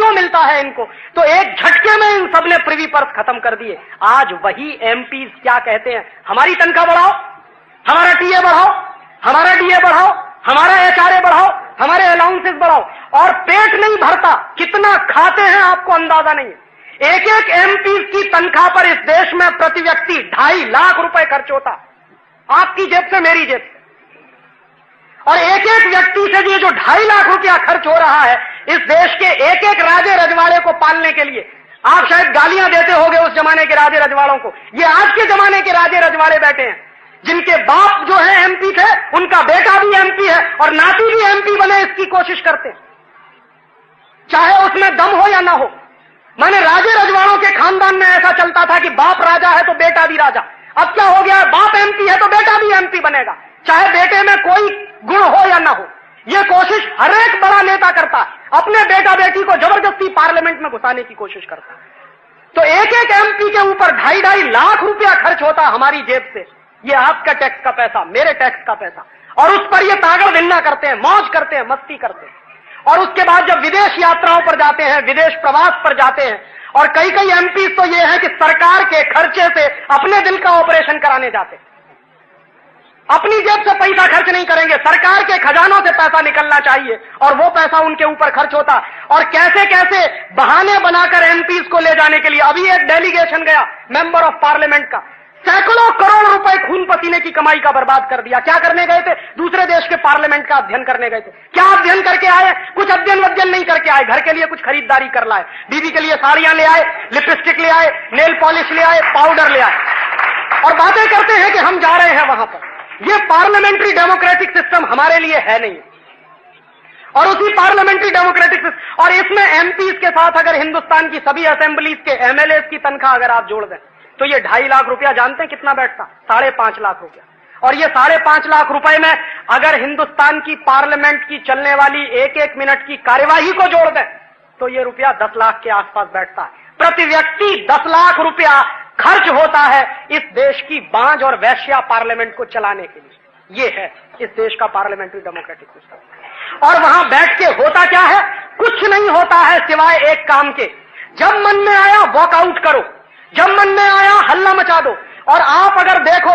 क्यों मिलता है इनको? तो एक झटके में इन सबने प्रिवी पर्स खत्म कर दिए। आज वही एमपी क्या कहते हैं, हमारी तनख्वाह बढ़ाओ, हमारा टीए बढ़ाओ, हमारा डीए बढ़ाओ, हमारा एचआरए बढ़ाओ, हमारे अलाउंसेस बढ़ाओ, और पेट नहीं भरता, कितना खाते हैं आपको अंदाजा नहीं है। एक एक एमपी की तनख्वाह पर इस देश में प्रति व्यक्ति 2.5 लाख रुपए खर्च होता, आपकी जेब से, मेरी जेब से। और एक एक व्यक्ति से ये जो 2.5 लाख रुपया खर्च हो रहा है इस देश के एक एक राजे रजवाड़े को पालने के लिए, आप शायद गालियां देते होंगे उस जमाने के राजे रजवाड़ों को, ये आज के जमाने के राजे रजवाड़े बैठे हैं जिनके बाप जो है एमपी थे, उनका बेटा भी एमपी है और नाती भी एमपी बने, इसकी कोशिश करते हैं, चाहे उसमें दम हो या ना हो। माने राजे रजवाड़ों के खानदान में ऐसा चलता था कि बाप राजा है तो बेटा भी राजा। अब क्या हो गया, बाप एमपी है तो बेटा भी एमपी बनेगा, चाहे बेटे में कोई गुण हो या ना हो। यह कोशिश हर एक बड़ा नेता करता है, अपने बेटा बेटी को जबरदस्ती पार्लियामेंट में घुसाने की कोशिश करता है। तो एक एक एमपी के ऊपर 2.5 लाख रुपया खर्च होता हमारी जेब से। ये आपका टैक्स का पैसा, मेरे टैक्स का पैसा, और उस पर ये तागड़ भिन्ना करते हैं, मौज करते हैं, मस्ती करते हैं। और उसके बाद जब विदेश यात्राओं पर जाते हैं, विदेश प्रवास पर जाते हैं, और कई कई एमपी तो ये है कि सरकार के खर्चे से अपने दिल का ऑपरेशन कराने जाते हैं, अपनी जेब से पैसा खर्च नहीं करेंगे, सरकार के खजानों से पैसा निकलना चाहिए और वो पैसा उनके ऊपर खर्च होता। और कैसे कैसे बहाने बनाकर एमपीज को ले जाने के लिए, अभी एक डेलीगेशन गया मेंबर ऑफ पार्लियामेंट का, सैकड़ों करोड़ रुपए खून पसीने की कमाई का बर्बाद कर दिया। क्या करने गए थे? दूसरे देश के पार्लियामेंट का अध्ययन करने गए थे। क्या अध्ययन करके आए? कुछ अध्ययन वध्ययन नहीं करके आए, घर के लिए कुछ खरीदारी कर लाए, बीवी के लिए साड़ियां ले आए, लिपस्टिक ले आए, नेल पॉलिश ले आए, पाउडर ले आए, और बातें करते हैं कि हम जा रहे हैं वहां पर। ये पार्लियामेंट्री डेमोक्रेटिक सिस्टम हमारे लिए है नहीं। और उसी पार्लियामेंट्री डेमोक्रेटिक सिस्टम, और इसमें एमपीज के साथ अगर हिंदुस्तान की सभी असेंबलीज के एमएलए की तनख्वाह अगर आप जोड़ दें तो ये 2.5 लाख रुपया जानते हैं कितना बैठता? 5.5 लाख रुपया। और ये 5.5 लाख रुपए में अगर हिंदुस्तान की पार्लियामेंट की चलने वाली एक एक मिनट की कार्यवाही को जोड़ दें तो ये रुपया 10 लाख के आसपास बैठता है। प्रति व्यक्ति 10 लाख रुपया खर्च होता है इस देश की बांझ और वैश्या पार्लियामेंट को चलाने के लिए। ये है इस देश का पार्लियामेंट्री डेमोक्रेटिक सिस्टम। और वहां बैठ के होता क्या है? कुछ नहीं होता है सिवाय एक काम के, जब मन में आया वॉकआउट करो, जब मन में आया हल्ला मचा दो। और आप अगर देखो,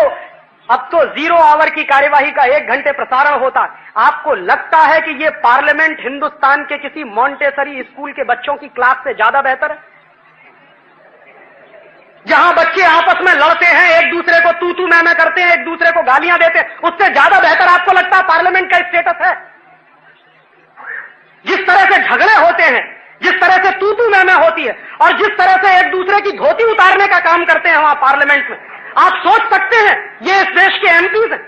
अब तो 0 आवर की कार्यवाही का 1 घंटे प्रसारण होता है। आपको लगता है कि ये पार्लियामेंट हिंदुस्तान के किसी मॉन्टेसरी स्कूल के बच्चों की क्लास से ज्यादा बेहतर है, जहां बच्चे आपस में लड़ते हैं, एक दूसरे को तू मैं करते हैं, एक दूसरे को गालियां देते हैं, उससे ज्यादा बेहतर आपको लगता है पार्लियामेंट का स्टेटस है? जिस तरह से झगड़े होते हैं, जिस तरह से तू मैं होती है, और जिस तरह से एक दूसरे की धोती उतारने का काम करते हैं वहां पार्लियामेंट में, आप सोच सकते हैं ये इस देश के एमपीज हैं।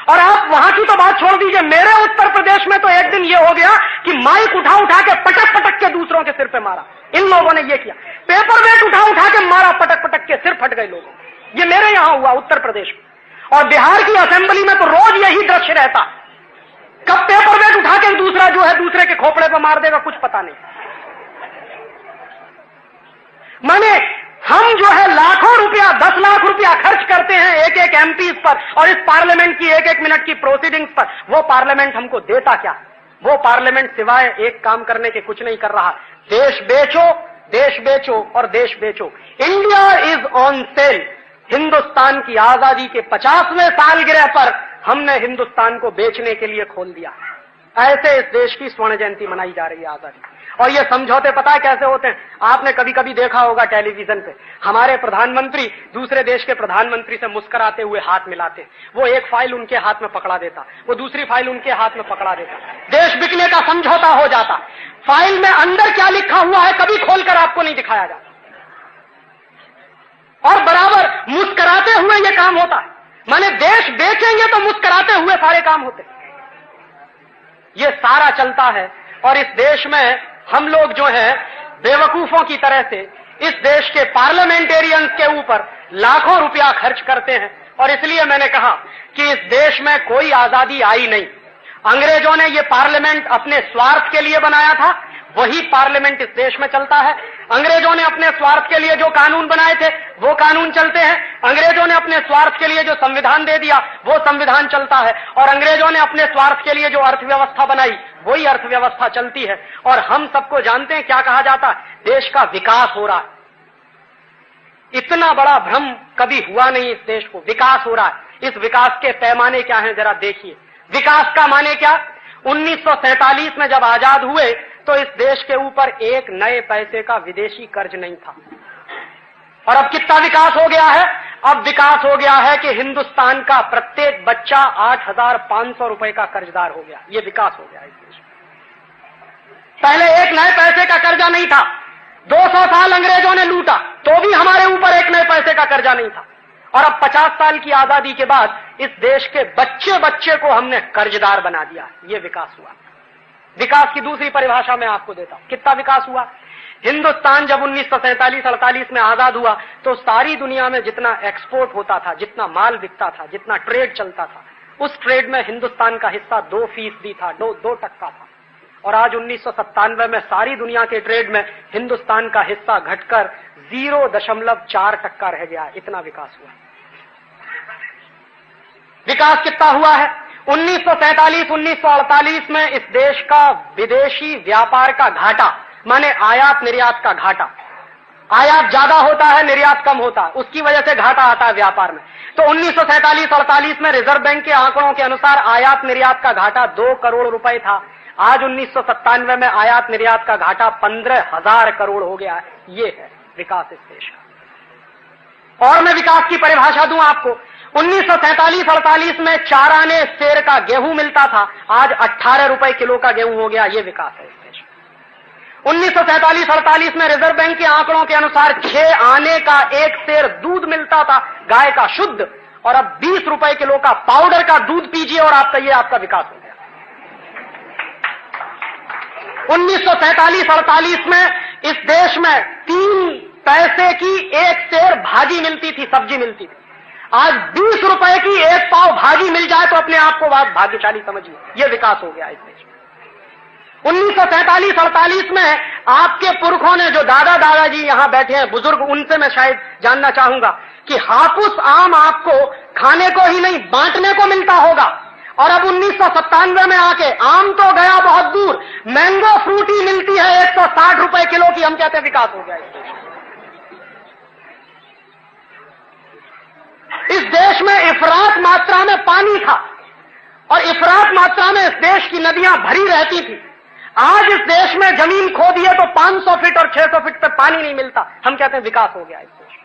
और आप वहां की तो बात छोड़ दीजिए, मेरे उत्तर प्रदेश में तो एक दिन ये हो गया कि माइक उठा के पटक के दूसरों के सिर पे मारा। इन लोगों ने ये किया, पेपर वेट उठा के मारा, पटक के सिर फट गए लोगों। ये मेरे यहां हुआ उत्तर प्रदेश में। और बिहार की असेंबली में तो रोज यही दृश्य रहता, कब पेपर वेट उठा के दूसरा जो है दूसरे के खोपड़े पर मार देगा, कुछ पता नहीं। माने हम जो है लाखों रुपया, 10 लाख रुपया खर्च करते हैं एक एक एमपी पर, और इस पार्लियामेंट की एक एक मिनट की प्रोसीडिंग्स पर। वो पार्लियामेंट हमको देता क्या? वो पार्लियामेंट सिवाय एक काम करने के कुछ नहीं कर रहा। देश बेचो और देश बेचो। India is on sale. Hindustan की आजादी के 50वें सालगिरह पर हमने हिंदुस्तान को बेचने के लिए खोल दिया। ऐसे इस देश की स्वर्ण जयंती मनाई जा रही है, आजादी। और ये समझौते पता है कैसे होते हैं? आपने कभी कभी देखा होगा टेलीविजन पे, हमारे प्रधानमंत्री दूसरे देश के प्रधानमंत्री से मुस्कुराते हुए हाथ मिलाते। वो एक फाइल उनके हाथ में पकड़ा देता, वो दूसरी फाइल उनके हाथ में पकड़ा देता, देश बिकने का समझौता हो जाता। फाइल में अंदर क्या लिखा हुआ है कभी खोलकर आपको नहीं दिखाया जाता, और बराबर मुस्कुराते हुए ये काम होता है। माने देश बेचेंगे तो मुस्कुराते हुए सारे काम होते। ये सारा चलता है, और इस देश में हम लोग जो है बेवकूफों की तरह से इस देश के पार्लियामेंटेरियंस के ऊपर लाखों रुपया खर्च करते हैं। और इसलिए मैंने कहा कि इस देश में कोई आजादी आई नहीं। अंग्रेजों ने ये पार्लियामेंट अपने स्वार्थ के लिए बनाया था, वही पार्लियामेंट इस देश में चलता है। अंग्रेजों ने अपने स्वार्थ के लिए जो कानून बनाए थे वो कानून चलते हैं। अंग्रेजों ने अपने स्वार्थ के लिए जो संविधान दे दिया वो संविधान चलता है। और अंग्रेजों ने अपने स्वार्थ के लिए जो अर्थव्यवस्था बनाई वही अर्थव्यवस्था चलती है। और हम सबको जानते हैं क्या कहा जाता है, देश का विकास हो रहा है। इतना बड़ा भ्रम कभी हुआ नहीं इस देश को, विकास हो रहा है। इस विकास के पैमाने क्या हैं जरा देखिए। विकास का माने क्या, 1947 में जब आजाद हुए तो इस देश के ऊपर एक नए पैसे का विदेशी कर्ज नहीं था। और अब कितना विकास हो गया है, अब विकास हो गया है कि हिंदुस्तान का प्रत्येक बच्चा 8,500 रुपए का कर्जदार हो गया। ये विकास हो गया इस देश में। पहले एक नए पैसे का कर्जा नहीं था, 200 साल अंग्रेजों ने लूटा तो भी हमारे ऊपर एक नए पैसे का कर्जा नहीं था। और अब 50 साल की आजादी के बाद इस देश के बच्चे बच्चे को हमने कर्जदार बना दिया। ये विकास हुआ। विकास की दूसरी परिभाषा मैं आपको देता हूं, कितना विकास हुआ। हिंदुस्तान जब 1947-48 में आजाद हुआ तो सारी दुनिया में जितना एक्सपोर्ट होता था, जितना माल बिकता था, जितना ट्रेड चलता था, उस ट्रेड में हिंदुस्तान का हिस्सा 2% था, 2% था। और आज 1997 में सारी दुनिया के ट्रेड में हिंदुस्तान का हिस्सा घटकर 0.4% रह गया। इतना विकास हुआ। विकास कितना हुआ है, 1947-1948 में इस देश का विदेशी व्यापार का घाटा, माने आयात निर्यात का घाटा, आयात ज्यादा होता है निर्यात कम होता है, उसकी वजह से घाटा आता है व्यापार में। तो 1947-48 में रिजर्व बैंक के आंकड़ों के अनुसार आयात निर्यात का घाटा 2 करोड़ रुपए था। आज 1997 में आयात निर्यात का घाटा 15,000 करोड़ हो गया है। ये है विकास इस देश का। और मैं विकास की परिभाषा दूं आपको, 1947-48 में 4 आने सेर का गेहूं मिलता था, आज 18 रुपए किलो का गेहूं हो गया। ये विकास है इस देश में। 1947-48 में रिजर्व बैंक के आंकड़ों के अनुसार 6 आने का 1 सेर दूध मिलता था गाय का शुद्ध, और अब 20 रुपए किलो का पाउडर का दूध पीजिए और आपका ये आपका विकास हो गया। 1947-48 में इस देश में 3 पैसे की 1 सेर भाजी मिलती थी, सब्जी मिलती थी। आज 20 रुपए की 1 पाव भाजी मिल जाए तो अपने आप को बात भाग्यशाली समझिए। यह विकास हो गया इस देश में। 1947-48 में आपके पुरखों ने, जो दादा दादाजी यहां बैठे हैं बुजुर्ग, उनसे मैं शायद जानना चाहूंगा कि हापुस आम आपको खाने को ही नहीं बांटने को मिलता होगा। और अब 1997 में आके आम तो गया बहुत दूर, मैंगो फ्रूटी मिलती है 160 रुपए किलो की। हम कहते हैं विकास हो गया इस देश में। इफरात मात्रा में पानी था और इफरात मात्रा में इस देश की नदियां भरी रहती थी। आज इस देश में जमीन खो दिए तो 500 फीट और 600 फीट तक पानी नहीं मिलता। हम कहते हैं विकास हो गया इस देश में।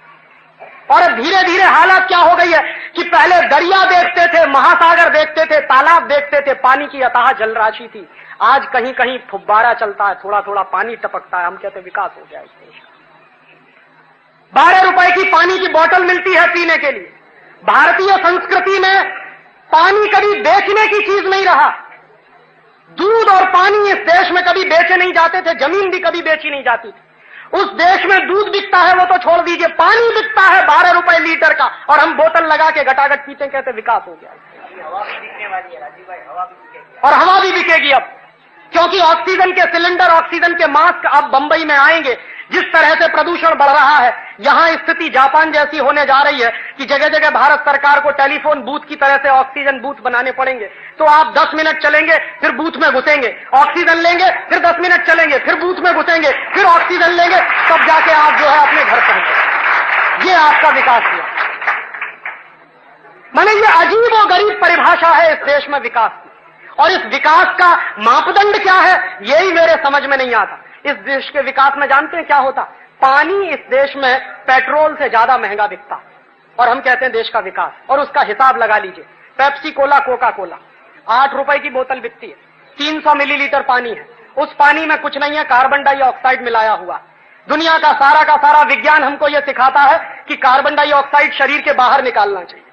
और अब धीरे धीरे हालत क्या हो गई है कि पहले दरिया देखते थे, महासागर देखते थे, तालाब देखते थे, पानी की अथाह जलराशि थी। आज कहीं कहीं फुब्बारा चलता है, थोड़ा थोड़ा पानी टपकता है। हम कहते हैं विकास हो गया इस देश में। 12 रुपए की पानी की बोतल मिलती है पीने के लिए। भारतीय संस्कृति में पानी कभी बेचने की चीज नहीं रहा। दूध और पानी इस देश में कभी बेचे नहीं जाते थे, जमीन भी कभी बेची नहीं जाती थी। उस देश में दूध बिकता है वो तो छोड़ दीजिए, पानी बिकता है 12 रुपए लीटर का, और हम बोतल लगा के घटाघट पीते, कहते विकास हो गया। हवा भी बिकने वाली है राजीव भाई, हवा भी बिकेगी। और हवा भी बिकेगी अब, क्योंकि ऑक्सीजन के सिलेंडर, ऑक्सीजन के मास्क अब बंबई में आएंगे। जिस तरह से प्रदूषण बढ़ रहा है, यहां स्थिति जापान जैसी होने जा रही है कि जगह जगह भारत सरकार को टेलीफोन बूथ की तरह से ऑक्सीजन बूथ बनाने पड़ेंगे। तो आप 10 मिनट चलेंगे, फिर बूथ में घुसेंगे, ऑक्सीजन लेंगे, फिर 10 मिनट चलेंगे, फिर बूथ में घुसेंगे, फिर ऑक्सीजन लेंगे, तब जाके आप जो है अपने घर पहुंचे। ये आपका विकास हुआ। माने ये अजीब और गरीब परिभाषा है इस देश में विकास की। और इस विकास का मापदंड क्या है, यही मेरे समझ में नहीं आता। इस देश के विकास में जानते हैं क्या होता, पानी इस देश में पेट्रोल से ज्यादा महंगा बिकता, और हम कहते हैं देश का विकास। और उसका हिसाब लगा लीजिए, पेप्सी कोला, कोका कोला 8 रुपए की बोतल बिकती है, 300 मिलीलीटर पानी है। उस पानी में कुछ नहीं है, कार्बन डाइऑक्साइड मिलाया हुआ। दुनिया का सारा विज्ञान हमको यह सिखाता है कि कार्बन डाइऑक्साइड शरीर के बाहर निकालना चाहिए।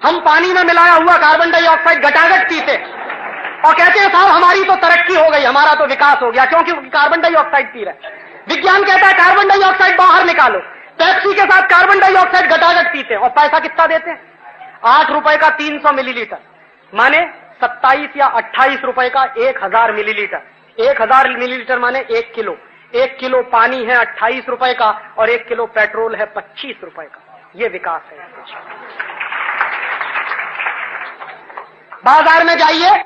हम पानी में मिलाया हुआ कार्बन डाइऑक्साइड घटाघट पीते और कहते हैं साहब हमारी तो तरक्की हो गई, हमारा तो विकास हो गया, क्योंकि कार्बन डाइऑक्साइड पी रहे। विज्ञान कहता है कार्बन डाइऑक्साइड बाहर निकालो। पेप्सी के साथ कार्बन डाइऑक्साइड घटाघट पीते हैं और पैसा कितना देते हैं, 8 रुपए का 300 मिलीलीटर, माने 27 या 28 रुपए का 1000 मिलीलीटर। 1000 मिलीलीटर माने 1 किलो। 1 किलो पानी है 28 रुपए का और 1 किलो पेट्रोल है 25 रुपए का। यह विकास है। बाजार में जाइए,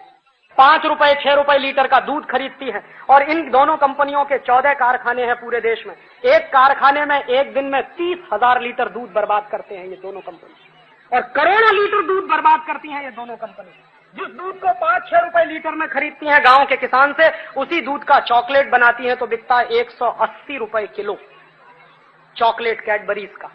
₹5 ₹6 लीटर का दूध खरीदती है। और इन दोनों कंपनियों के 14 कारखाने हैं पूरे देश में। एक कारखाने में एक दिन में 30,000 लीटर दूध बर्बाद करते हैं ये दोनों कंपनी, और करोड़ों लीटर दूध बर्बाद करती हैं ये दोनों कंपनी। जिस दूध को ₹5-6 लीटर में खरीदती हैं गांव के किसान से, उसी दूध का चॉकलेट बनाती हैं तो बिकता है ₹180 किलो। चॉकलेट कैडबरीज का,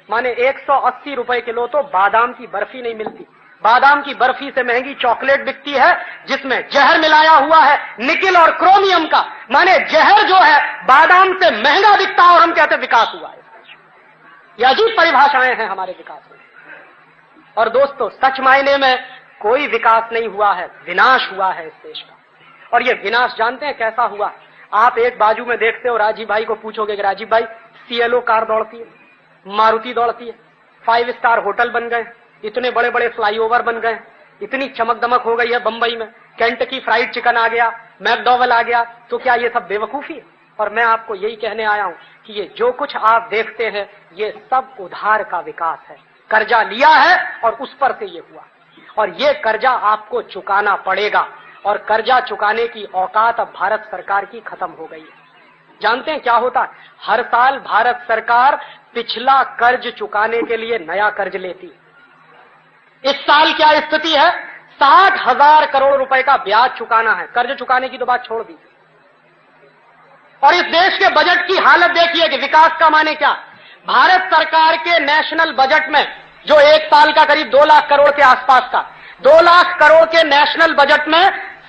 माने ₹180 किलो। तो बादाम की बर्फी नहीं मिलती, बादाम की बर्फी से महंगी चॉकलेट बिकती है जिसमें जहर मिलाया हुआ है निकिल और क्रोमियम का। माने जहर जो है बादाम से महंगा बिकता है और हम कहते विकास हुआ है। ये अजीब परिभाषाएं हैं हमारे विकास में। और दोस्तों, सच मायने में कोई विकास नहीं हुआ है, विनाश हुआ है इस देश का। और ये विनाश जानते हैं कैसा हुआ? आप एक बाजू में देखते हो, राजीव भाई को पूछोगे कि राजीव भाई CLO कार दौड़ती है, मारुति दौड़ती है, 5 स्टार होटल बन गए, इतने बड़े बड़े फ्लाईओवर बन गए, इतनी चमक दमक हो गई है बंबई में, केंटकी फ्राइड चिकन आ गया, मैकडॉवेल आ गया, तो क्या ये सब बेवकूफी है? और मैं आपको यही कहने आया हूं कि ये जो कुछ आप देखते हैं ये सब उधार का विकास है। कर्जा लिया है और उस पर से ये हुआ, और ये कर्जा आपको चुकाना पड़ेगा। और कर्जा चुकाने की औकात अब भारत सरकार की खत्म हो गई है। जानते हैं क्या होता है? हर साल भारत सरकार पिछला कर्ज चुकाने के लिए नया कर्ज लेती है। इस साल क्या स्थिति है? 60,000 करोड़ रुपए का ब्याज चुकाना है। कर्ज चुकाने की तो बात छोड़ दी। और इस देश के बजट की हालत देखिए कि विकास का माने क्या। भारत सरकार के नेशनल बजट में, जो एक साल का करीब 2 लाख करोड़ के आसपास का, 2 लाख करोड़ के नेशनल बजट में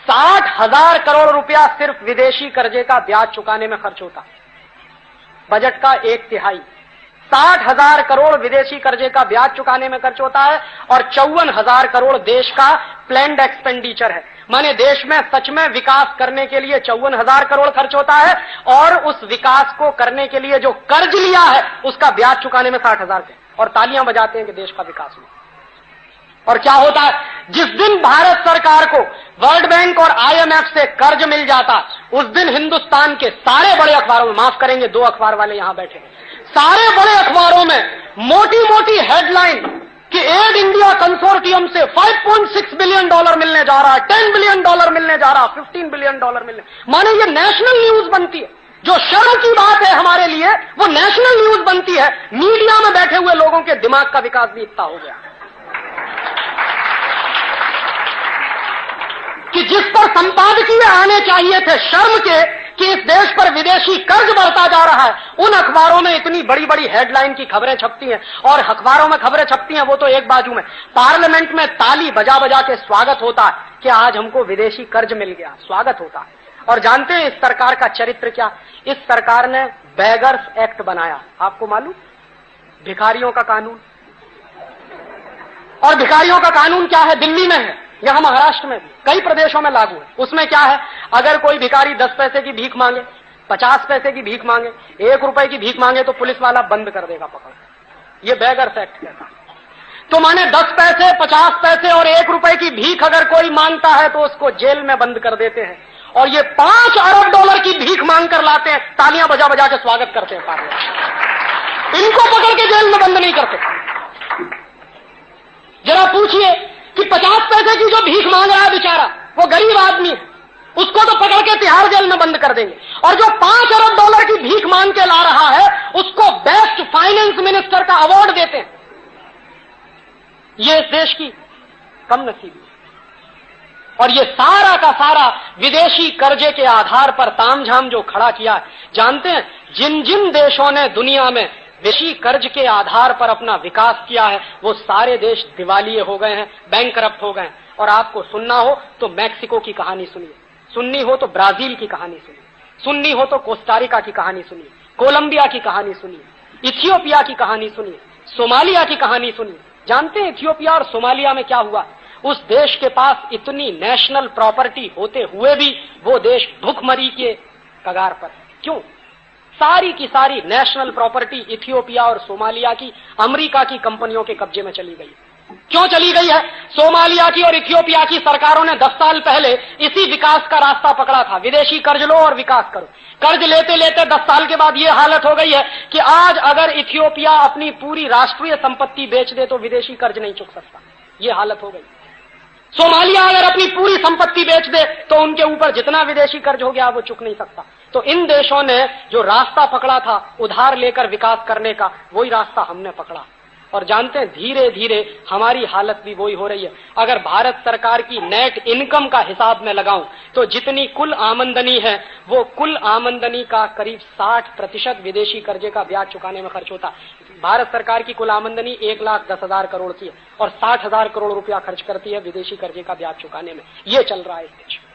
60,000 करोड़ रुपया सिर्फ विदेशी कर्जे का ब्याज चुकाने में खर्च होता। बजट का 1/3 60,000 करोड़ विदेशी कर्जे का ब्याज चुकाने में खर्च होता है, और 54,000 करोड़ देश का प्लान्ड एक्सपेंडिचर है। माने देश में सच में विकास करने के लिए 54,000 करोड़ खर्च होता है, और उस विकास को करने के लिए जो कर्ज लिया है उसका ब्याज चुकाने में 60,000 है। और तालियां बजाते हैं कि देश का विकास हुआ। और क्या होता है? जिस दिन भारत सरकार को वर्ल्ड बैंक और IMF से कर्ज मिल जाता, उस दिन हिंदुस्तान के सारे बड़े अखबारों में, माफ करेंगे 2 अखबार वाले यहां बैठे, सारे बड़े अखबारों में मोटी मोटी हेडलाइन कि एड इंडिया कंसोर्टियम से $5.6 बिलियन मिलने जा रहा है, $10 बिलियन मिलने जा रहा है, $15 बिलियन मिलने। माने ये नेशनल न्यूज बनती है। जो शर्म की बात है हमारे लिए, वो नेशनल न्यूज बनती है। मीडिया में बैठे हुए लोगों के दिमाग का विकास भी इतना हो गया कि जिस पर संपादकीय आने चाहिए थे शर्म के कि इस देश पर विदेशी कर्ज बढ़ता जा रहा है, उन अखबारों में इतनी बड़ी बड़ी हेडलाइन की खबरें छपती हैं। और अखबारों में खबरें छपती हैं वो तो एक बाजू में, पार्लियामेंट में ताली बजा बजा के स्वागत होता है कि आज हमको विदेशी कर्ज मिल गया, स्वागत होता है। और जानते हैं इस सरकार का चरित्र क्या? इस सरकार ने बेगर्स एक्ट बनाया, आपको मालूम? भिखारियों का कानून। और भिखारियों का कानून क्या है? दिल्ली में है, यहां महाराष्ट्र में भी, कई प्रदेशों में लागू है। उसमें क्या है? अगर कोई भिखारी 10 पैसे की भीख मांगे, 50 पैसे की भीख मांगे, ₹1 की भीख मांगे, तो पुलिस वाला बंद कर देगा पकड़। ये बेगर्स एक्ट कहता है। तो माने 10 पैसे, 50 पैसे और ₹1 की भीख अगर कोई मांगता है तो उसको जेल में बंद कर देते हैं। और ये $5 अरब की भीख मांग कर लाते हैं, तालियां बजा बजा के स्वागत करते हैं पार्लियामेंट। इनको पकड़ के जेल में बंद नहीं करते। जरा पूछिए कि 50 पैसे की जो भीख मांग रहा है बेचारा, वो गरीब आदमी है, उसको तो पकड़ के तिहाड़ जेल में बंद कर देंगे। और जो $5 अरब की भीख मांग के ला रहा है उसको बेस्ट फाइनेंस मिनिस्टर का अवार्ड देते हैं। ये इस देश की कम नसीबी। और ये सारा का सारा विदेशी कर्जे के आधार पर तामझाम जो खड़ा किया, जानते हैं जिन जिन देशों ने दुनिया में विदेशी कर्ज के आधार पर अपना विकास किया है, वो सारे देश दिवालिये हो गए हैं, बैंकरप्ट हो गए हैं। और आपको सुनना हो तो मैक्सिको की कहानी सुनिए, सुननी हो तो ब्राजील की कहानी सुनिए, सुननी हो तो कोस्टारिका की कहानी सुनिए, कोलंबिया की कहानी सुनिए, इथियोपिया की कहानी सुनिए, सोमालिया की कहानी सुनिए। जानते हैं इथियोपिया और सोमालिया में क्या हुआ? उस देश के पास इतनी नेशनल प्रॉपर्टी होते हुए भी वो देश भूखमरी के कगार पर। क्यों? सारी की सारी नेशनल प्रॉपर्टी इथियोपिया और सोमालिया की अमेरिका की कंपनियों के कब्जे में चली गई। क्यों चली गई है? सोमालिया की और इथियोपिया की सरकारों ने 10 साल पहले इसी विकास का रास्ता पकड़ा था, विदेशी कर्ज लो और विकास करो। कर्ज लेते लेते 10 साल के बाद यह हालत हो गई है कि आज अगर इथियोपिया अपनी पूरी राष्ट्रीय संपत्ति बेच दे तो विदेशी कर्ज नहीं चुक सकता। यह हालत हो गई। सोमालिया अगर अपनी पूरी संपत्ति बेच दे तो उनके ऊपर जितना विदेशी कर्ज हो गया वो चुक नहीं सकता। तो इन देशों ने जो रास्ता पकड़ा था उधार लेकर विकास करने का, वही रास्ता हमने पकड़ा। और जानते हैं धीरे धीरे हमारी हालत भी वही हो रही है। अगर भारत सरकार की नेट इनकम का हिसाब में लगाऊं तो जितनी कुल आमदनी है वो कुल आमदनी का करीब 60% विदेशी कर्जे का ब्याज चुकाने में खर्च होता है। भारत सरकार की कुल आमदनी 1,10,000 करोड़ की है और 60,000 करोड़ रुपया खर्च करती है विदेशी कर्जे का ब्याज चुकाने में। ये चल रहा है इस देश में।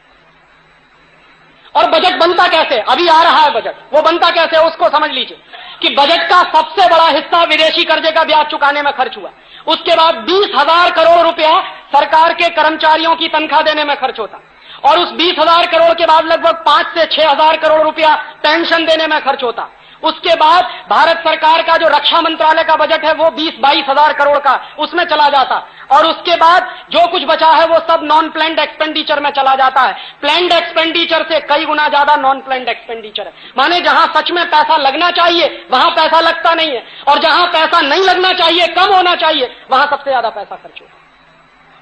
और बजट बनता कैसे? अभी आ रहा है बजट, वो बनता कैसे उसको समझ लीजिए कि बजट का सबसे बड़ा हिस्सा विदेशी कर्जे का ब्याज चुकाने में खर्च हुआ। उसके बाद 20,000 करोड़ रुपया सरकार के कर्मचारियों की तनख्वाह देने में खर्च होता और उस 20,000 करोड़ के बाद लगभग 5 से 6,000 करोड़ रुपया पेंशन देने में खर्च होता। उसके बाद भारत सरकार का जो रक्षा मंत्रालय का बजट है वो 20-22,000 करोड़ का उसमें चला जाता और उसके बाद जो कुछ बचा है वो सब नॉन प्लैन्ड एक्सपेंडिचर में चला जाता है। प्लैन्ड एक्सपेंडिचर से कई गुना ज्यादा नॉन प्लैन्ड एक्सपेंडिचर है, माने जहां सच में पैसा लगना चाहिए वहां पैसा लगता नहीं है और जहां पैसा नहीं लगना चाहिए, कम होना चाहिए, वहां सबसे ज्यादा पैसा खर्च होता है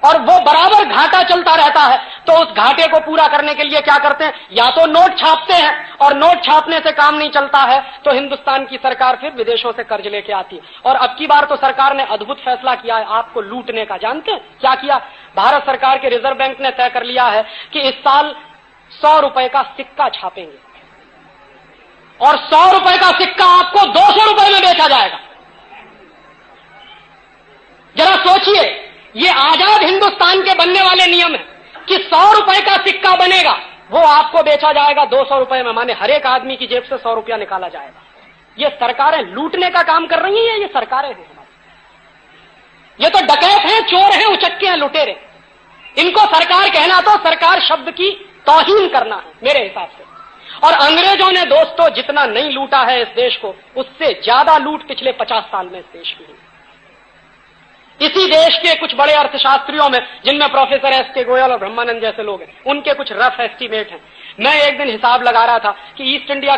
और वो बराबर घाटा चलता रहता है। तो उस घाटे को पूरा करने के लिए क्या करते हैं? या तो नोट छापते हैं और नोट छापने से काम नहीं चलता है तो हिंदुस्तान की सरकार फिर विदेशों से कर्ज लेके आती है। और अब की बार तो सरकार ने अद्भुत फैसला किया है आपको लूटने का। जानते हैं क्या किया? भारत सरकार के रिजर्व बैंक ने तय कर लिया है कि इस साल 100 रुपए का सिक्का छापेंगे और 100 रुपए का सिक्का आपको 200 रुपए में बेचा जाएगा। जरा सोचिए, ये आजाद हिंदुस्तान के बनने वाले नियम है कि 100 रुपए का सिक्का बनेगा, वो आपको बेचा जाएगा 200 रुपए में, माने हर एक आदमी की जेब से 100 रुपया निकाला जाएगा। ये सरकारें लूटने का काम कर रही हैं, ये सरकारें हैं हमारी। ये तो डकैत हैं, चोर हैं, उचक्के हैं, लुटेरे। इनको सरकार कहना तो सरकार शब्द की तौहीन करना है मेरे हिसाब से। और अंग्रेजों ने दोस्तों जितना नहीं लूटा है इस देश को, उससे ज्यादा लूट पिछले 50 साल में इस देश की हुई। इसी देश के कुछ बड़े अर्थशास्त्रियों में, जिनमें प्रोफेसर एस.के. गोयल और ब्रह्मानंद जैसे लोग हैं, उनके कुछ रफ एस्टीमेट हैं। मैं एक दिन हिसाब लगा रहा था कि ईस्ट इंडिया